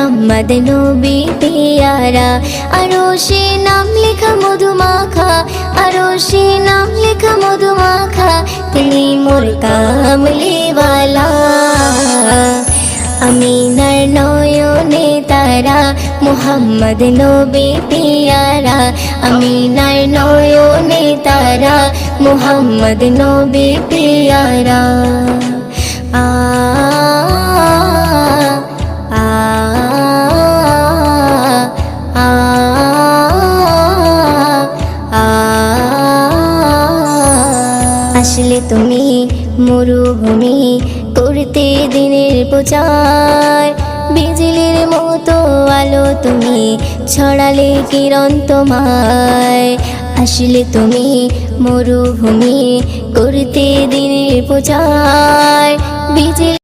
मुहम्मद नबी प्यारा। अरोशे नाम लिखा मधुमाखा, अरोशे नाम लिखा मधुमाखा, तिनी मोर कामलीवाला। आमिनार नयने तारा मुहम्मद नबी प्यारा। आमिनार नयने तारा मुहम्मद नबी प्यारा। आ आ आ आ আসলে তুমি মরুভূমি করতে দিনের প্রচার, বিজলির মতো আলো তুমি ছড়ালে কিরণ তোমায়। আসলে তুমি মরুভূমি করতে দিনের প্রচার, বিজলি